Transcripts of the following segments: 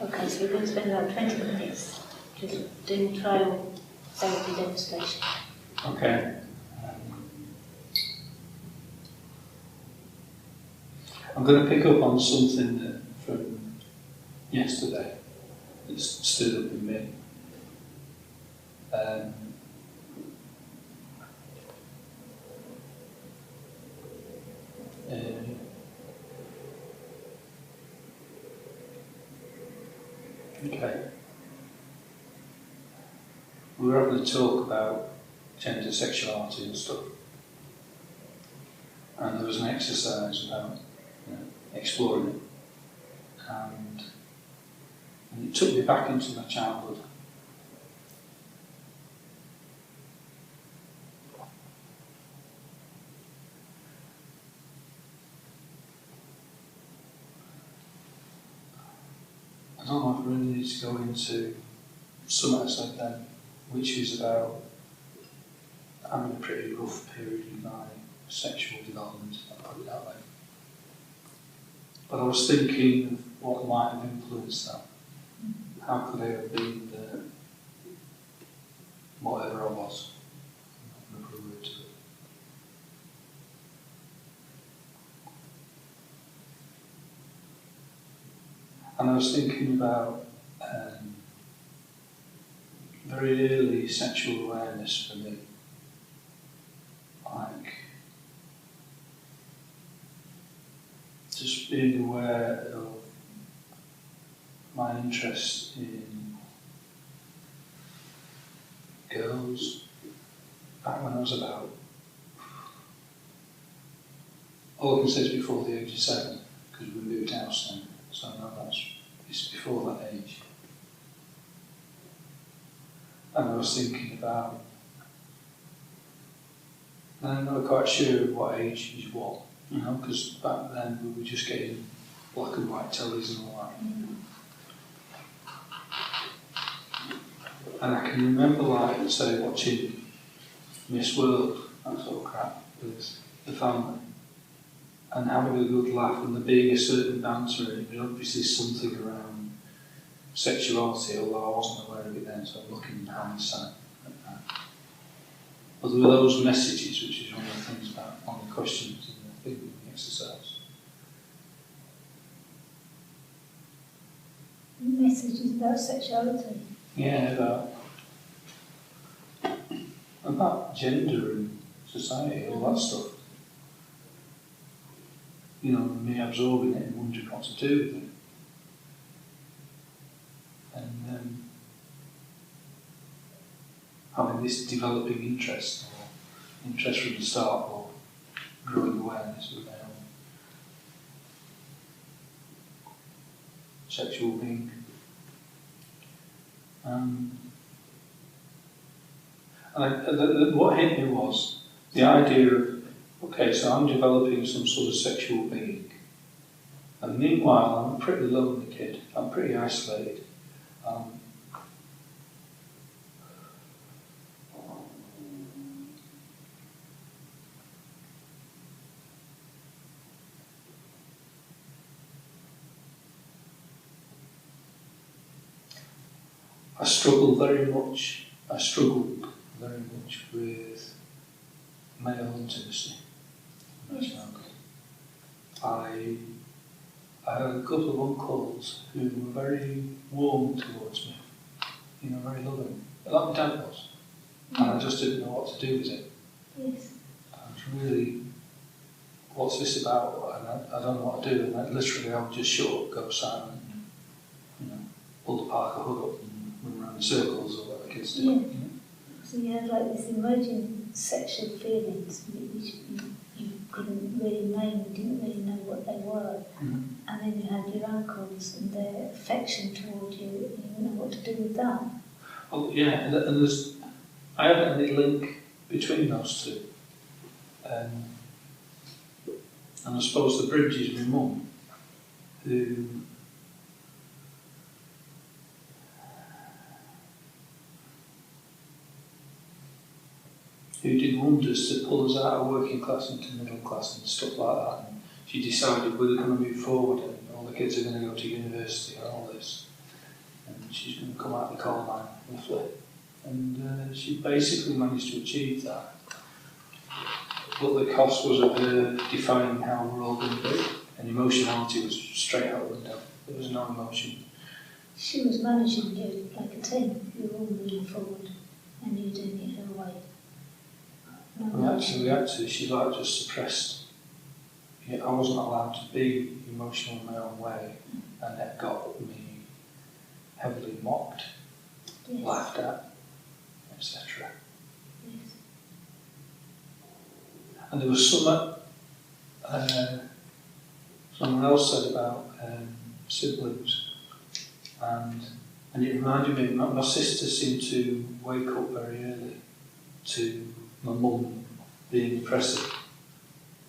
Okay, so we're going to spend about 20 minutes just doing trial therapy demonstration. Okay. I'm going to pick up on something that from yesterday that stood up in me. Okay. We were having a talk about gender sexuality and stuff. And there was an exercise about exploring it. And it took me back into my childhood. I don't know if I really need to go into something I said then, which is about having a pretty rough period in my sexual development, I'll put it that way. But I was thinking of what might have influenced that. How could I have been the whatever I was? I'm not going to put a word to it. And I was thinking about very early sexual awareness for me. Like, just being aware of my interest in girls back when I was about, all I can say is before the age of 7, because we moved house then, so I know it's before that age. And I was thinking about, and I'm not quite sure what age is what, because back then we were just getting black and white tellies and all that. And I can remember, like, say, watching Miss World, that sort of crap, with the family, and having a good laugh, and there being a certain banter, and it was obviously something around sexuality, although I wasn't aware of it then, so I'm looking in hindsight at that. But there were those messages, which is one of the things about one of the questions in the thinking exercise. Messages about sexuality? Yeah, about gender and society, all that stuff. Me absorbing it and wondering what to do with it. And having this developing interest from the start, or growing awareness of my own sexual being. And what hit me was the idea of, okay, so I'm developing some sort of sexual being. And meanwhile, I'm a pretty lonely kid. I'm pretty isolated. I struggled very much with male intimacy. Yes. I had a couple of uncles who were very warm towards me, very loving, like my dad was. And I just didn't know what to do with it. Yes. I was really, what's this about? And I don't know what to do. And I would just shut up, go silent, pull the Parker hood up and run around in circles, or what the kids do. Yeah. So you had like this emerging sexual feelings which you couldn't really name, you didn't really know what they were. Mm-hmm. And then you had your uncles and their affection towards you, and you didn't know what to do with that. Oh yeah, and I haven't any link between those two. And I suppose the bridge is my mum, who did wonders to pull us out of working class into middle class and stuff like that. And she decided we were going to move forward and all the kids are going to go to university and all this. and she's going to come out of the coal mine with it. And she basically managed to achieve that. But the cost was of her defining how we're all going to be. And emotionality was straight out the window. There was no emotion. She was managing you like a team. You were all moving forward and you were doing it her way. We actually, she like just suppressed. Yeah, I wasn't allowed to be emotional in my own way, and that got me heavily mocked, Yes. laughed at, etc. Yes. And there was someone else said about siblings, and it reminded me, my sister seemed to wake up very early to my mum being oppressive.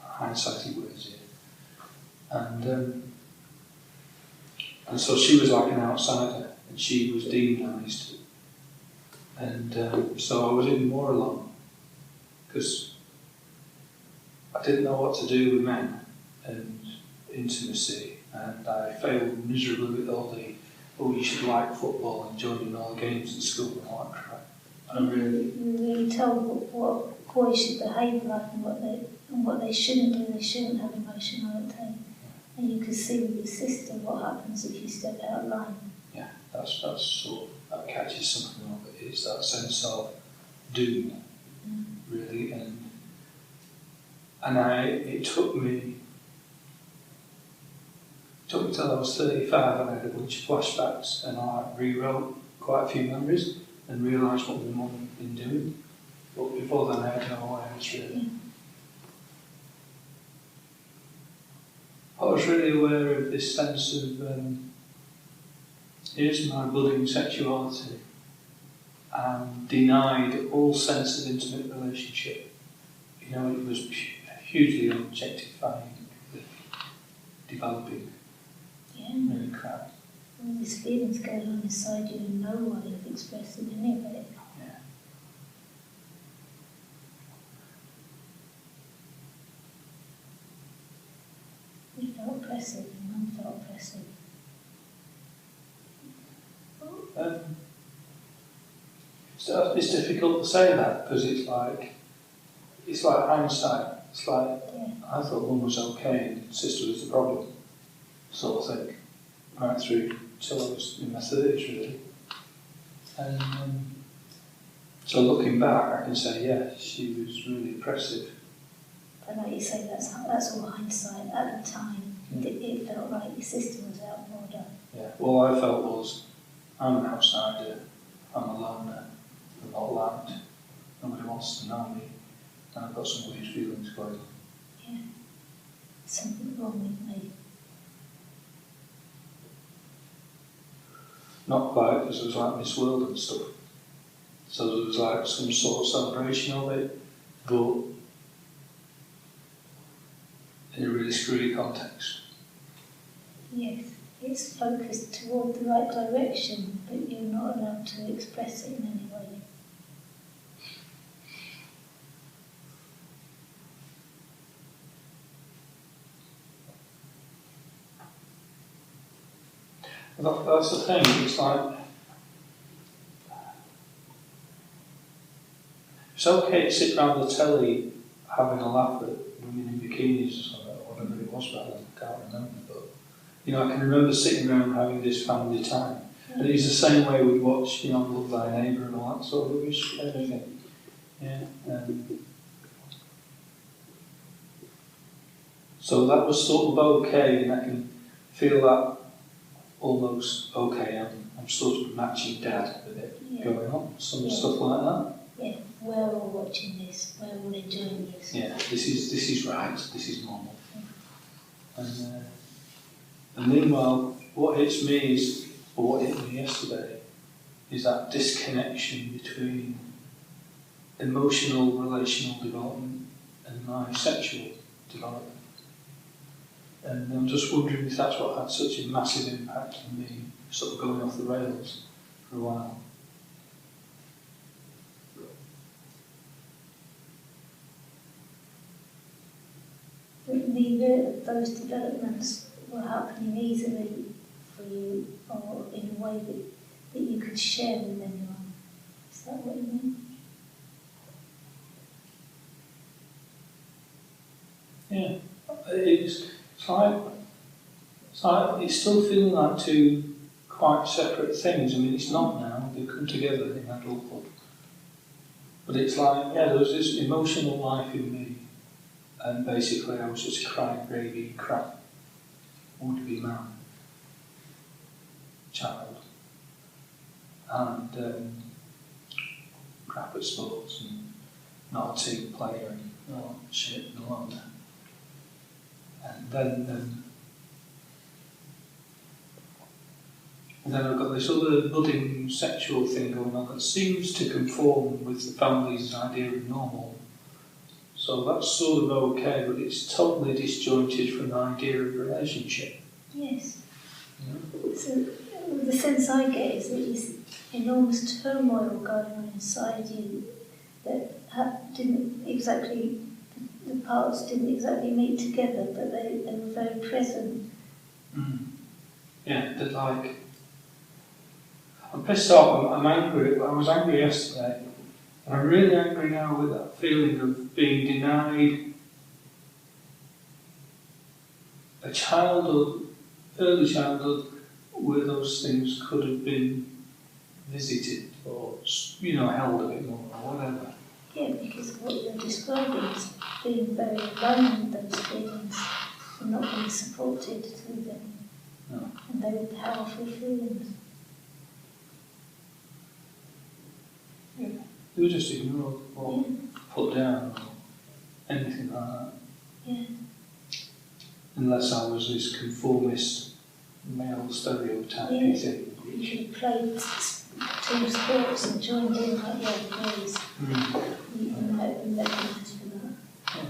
Hindsighty words here. And so she was like an outsider, and she was demonised. And so I was even more alone, because I didn't know what to do with men and intimacy, and I failed miserably with all the, you should like football and join in all the games in school and all that crap. And I really... You really told what boys should behave like and what they shouldn't do. They shouldn't have emotionality. And you could see with your sister what happens if you step out of line. Yeah, that's sort of, that catches something up. It's that sense of doom, really. And it took me till I was 35, and I had a bunch of flashbacks, and I rewrote quite a few memories and realised what my mum had been doing. But before then, I had no awareness, really. I was really aware of this sense of, here's my budding sexuality, and denied all sense of intimate relationship. You know, it was hugely objectifying, developing, really crap. All these feelings going on inside you and no way of expressing any of it. Yeah. You felt oppressive and Mum felt oppressive. So it's difficult to say that, because it's like hindsight. It's like, I thought Mum was okay and Sister was the problem, sort of thing, right through till I was in my 30s, really. And so looking back, I can say, yeah, she was really oppressive. But like you say, that's all hindsight. At the time, it felt like your sister was out of order. Yeah. All I felt was, I'm an outsider, I'm a loner, I'm not loved, nobody wants to know me, and I've got some weird feelings going on. Yeah. Something wrong with me. Not quite, because it was like Miss World and stuff. So there was like some sort of celebration of it, but in a really screwy context. Yes, it's focused toward the right direction, but you're not allowed to express it in any way. That's the thing, it's like, it's okay to sit around the telly having a laugh at women in bikinis or something, or whatever it was back then, I can't remember, but, you know, I can remember sitting around having this family time. Yeah. And it's the same way we watch, you know, Love Thy Neighbour and all that sort of rubbish, everything. Yeah. So that was sort of okay, and I can feel that almost okay, I'm sort of matching Dad with it going on, some stuff like that. Yeah, we're all watching this, we're all enjoying this. Yeah, this is right, this is normal. And meanwhile, what hits me is, or what hit me yesterday, is that disconnection between emotional, relational development and my sexual development. And I'm just wondering if that's what had such a massive impact on me, sort of going off the rails for a while. Neither of those developments were happening easily for you, or in a way that that you could share with anyone. Is that what you mean? Yeah, it's like it's still feeling like two quite separate things. I mean, it's not now. They come together in adulthood, but it's like there was this emotional life in me, and basically I was just a crying baby, crap, would-be man, child, and crap at sports and not a team player and all that shit and all that. And then I've got this other budding sexual thing going on that seems to conform with the family's idea of normal. So that's sort of okay, but it's totally disjointed from the idea of relationship. Yes. Yeah. So the sense I get is that there's enormous turmoil going on inside you that didn't exactly, the parts didn't exactly meet together, but they were very present. Yeah, that like, I'm pissed off, I'm angry, I was angry yesterday, and I'm really angry now with that feeling of being denied a childhood, early childhood, where those things could have been visited or, held a bit more or whatever. Yeah, because what you're describing is being very alone with those feelings and not being supported through them. No. And they were powerful feelings. Yeah. They were just ignored or put down or anything like that. Yeah. Unless I was this conformist male stereotype thing. You should have played team sports and joined in like the other boys. You might have been recognised for that. Yeah.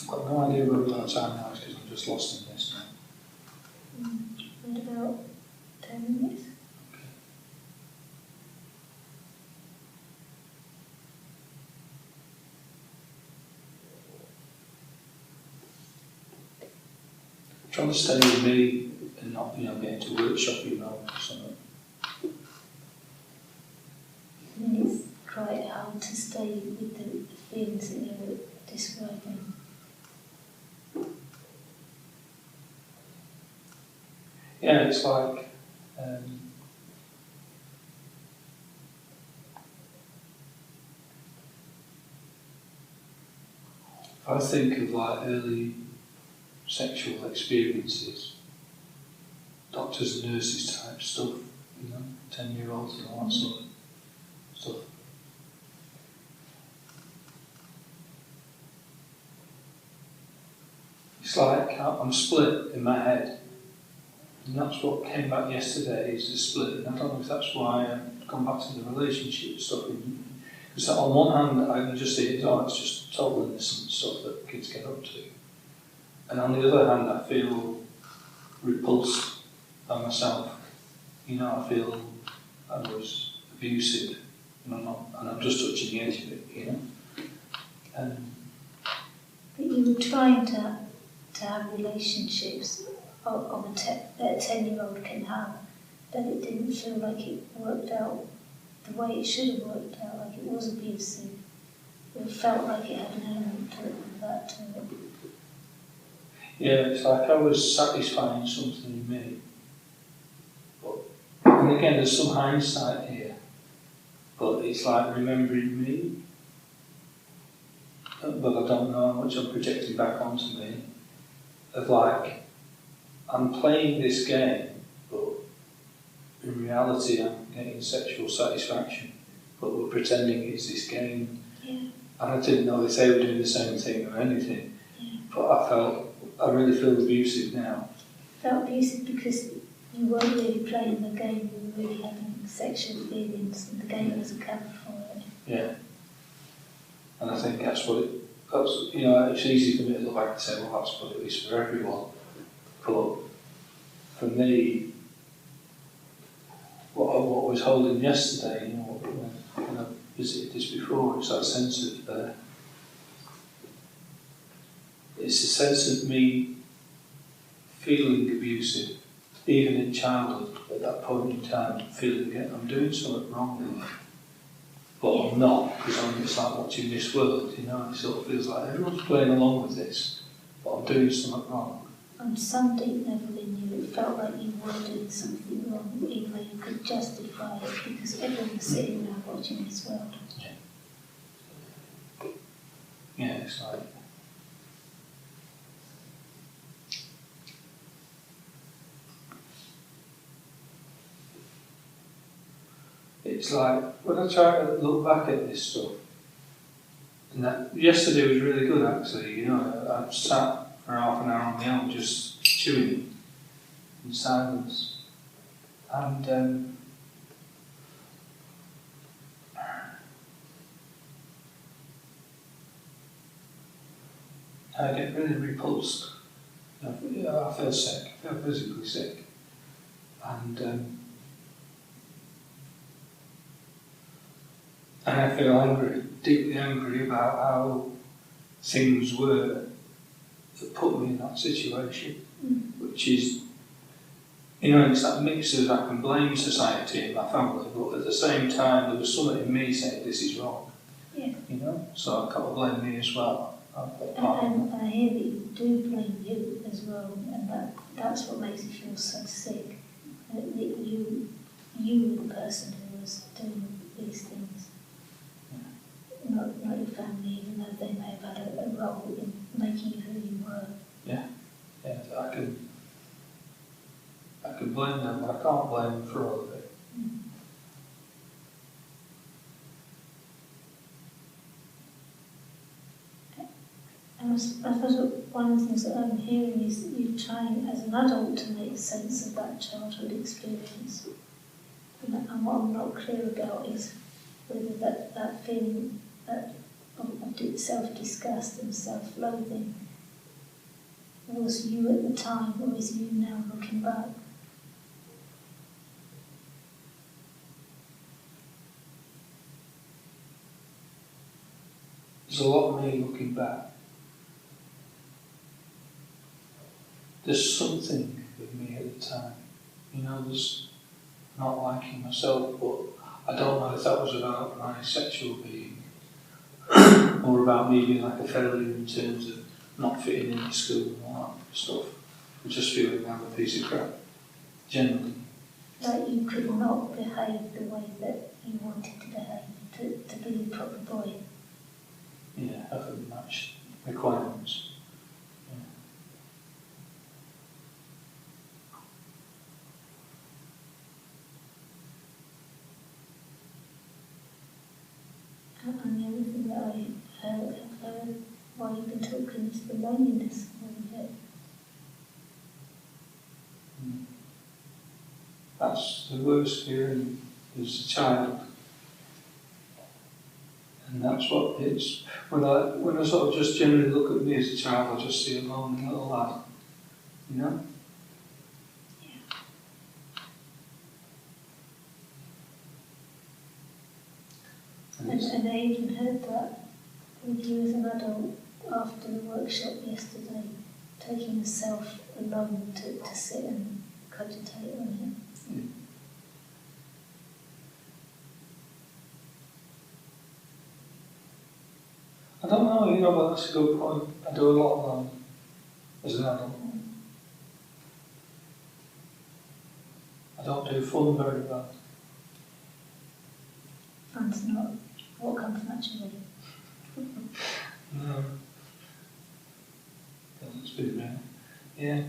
I've got no idea where we're on time now because I'm just lost in this now. In about 10 minutes. Trying to stay with me and not, get into workshop, or something. I mean, it's quite hard to stay with the feelings that you're describing. Yeah, it's like, I think of like early sexual experiences, doctors and nurses type stuff, 10-year-olds and all that sort of stuff. It's like I'm split in my head, and that's what came back yesterday is the split. And I don't know if that's why I've gone back to the relationship stuff. Because on one hand, I can just see it's just total innocent stuff that kids get up to. And on the other hand, I feel repulsed by myself. I feel I was abusive, and I'm just touching the edge of it, But you were trying to have relationships of that a 10-year-old can have, but it didn't feel like it worked out the way it should have worked out, like it was abusive. It felt like it had an element of that to it. Yeah, it's like I was satisfying something in me. And again, there's some hindsight here, but it's like remembering me, but I don't know how much I'm projecting back onto me, of like, I'm playing this game, but in reality I'm getting sexual satisfaction, but we're pretending it's this game. Yeah. And I didn't know if they were doing the same thing or anything, but I really feel abusive now. Felt abusive because you weren't really playing the game, you were really having sexual feelings, and the game was a cover for it. Yeah. And I think that's it's easy for me to look back and say, well, that's what it is for everyone. But for me, what was holding yesterday, when I visited this before, it's that sense of it's a sense of me feeling abusive, even in childhood, at that point in time, feeling it, I'm doing something wrong in life. But I'm not, because it's like watching Miss World, you know, it sort of feels like everyone's playing along with this, but I'm doing something wrong. On some deep level in you, it felt like you were doing something wrong, even though you could justify it, because everyone was sitting around watching Miss World. Yeah, it's like... It's like, when I try to look back at this stuff, and that yesterday was really good actually, you know, I sat for half an hour on my own just chewing in silence. And I get really repulsed. I feel sick, I feel physically sick. And I feel angry, deeply angry about how things were that put me in that situation, which is, you know, it's that mix of I can blame society and my family, but at the same time there was something in me saying this is wrong. Yeah. You know, so I can't blame me as well. And I hear that you do blame you as well, and that's what makes you feel so sick. That you were the person who was doing these things. Not your family, even though they may have had a role in making you who you were. Yeah, I can blame them, but I can't blame them for all of it. And I suppose one of the things that I'm hearing is that you're trying as an adult to make sense of that childhood experience. And what I'm not clear about is whether that feeling of self-disgust and self-loathing was you at the time, or is you now looking back? There's a lot of me looking back. There's something with me at the time. You know, there's not liking myself, but I don't know if that was about my sexual being or about me being like a failure in terms of not fitting into school and all that stuff. I'm just feeling like a piece of crap, generally. Like you could not behave the way that you wanted to behave, to be a proper boy. Yeah, I couldn't match requirements. And the other thing that I have heard while you've been talking is the loneliness of it. That's the worst feeling as a child. And that's what it's, when I sort of just generally look at me as a child, I just see a lonely little lad, you know? And I even heard that with you as an adult after the workshop yesterday, taking yourself alone to sit and cogitate on it. Yeah. I don't know, you know, but that's a good point. I do a lot alone as an adult. I don't do fun very well. Fun's not what comes naturally. No. Doesn't speak really. Yeah.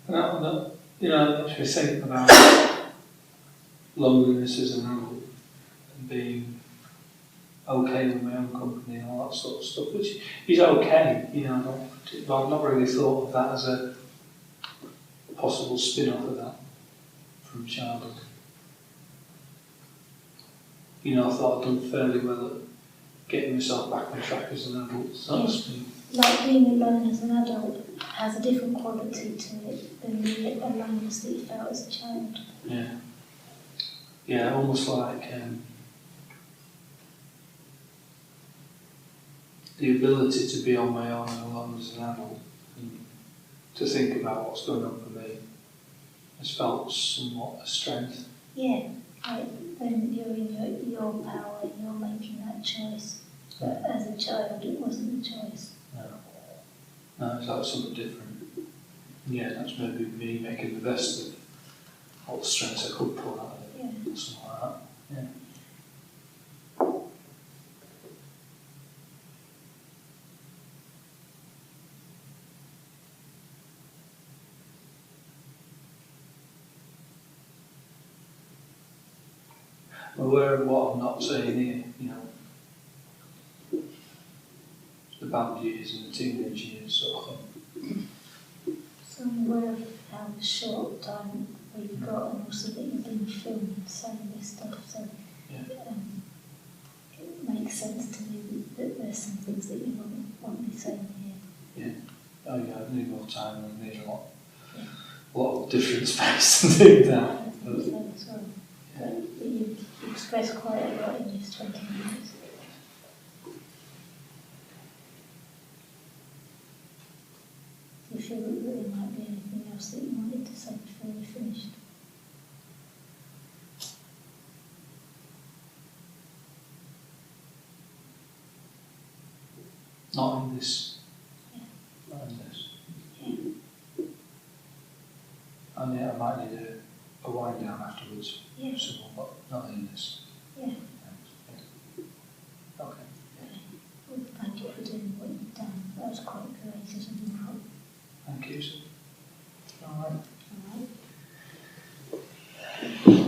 No, you know, if you think about loneliness as an adult and being okay with my own company and all that sort of stuff, which is okay, you know, I've not really thought of that as a possible spin-off of that from childhood. You know, I thought I'd done fairly well at getting myself back on track as an adult, so to speak. like being alone as an adult has a different quality to it than the aloneness that you felt as a child. Yeah. Yeah, almost like the ability to be on my own and alone as an adult and to think about what's going on for me has felt somewhat a strength. Yeah, like when you're in your power and you're making that choice. But as a child, it wasn't a choice. No, it's like something different. Yeah, that's maybe me making the best of all the strengths I could pull out of it. Yeah. Something like that. Yeah. I'm aware of what I'm not saying here, you know, the band years and the teenage years sort of thing. So I'm aware of how short time we've got and also that you've been filmed saying this stuff, so Yeah. it makes sense to me that there's some things that you want me saying here. Yeah. Oh yeah, I need more time and I need a lot Yeah. of different space to do that. I think so as well. But you've expressed quite a lot in these 20 minutes. Do you feel that there might be anything else that you wanted to say before we finished? Not in this. Yeah. Not in this. Yeah. And yeah, I might need a wind down afterwards. Yeah. Someone, but not in this. Yeah. Yeah. Okay. Okay. Well, thank you for doing what you've done. That was quite courageous on your part. Thank you. All right. All right.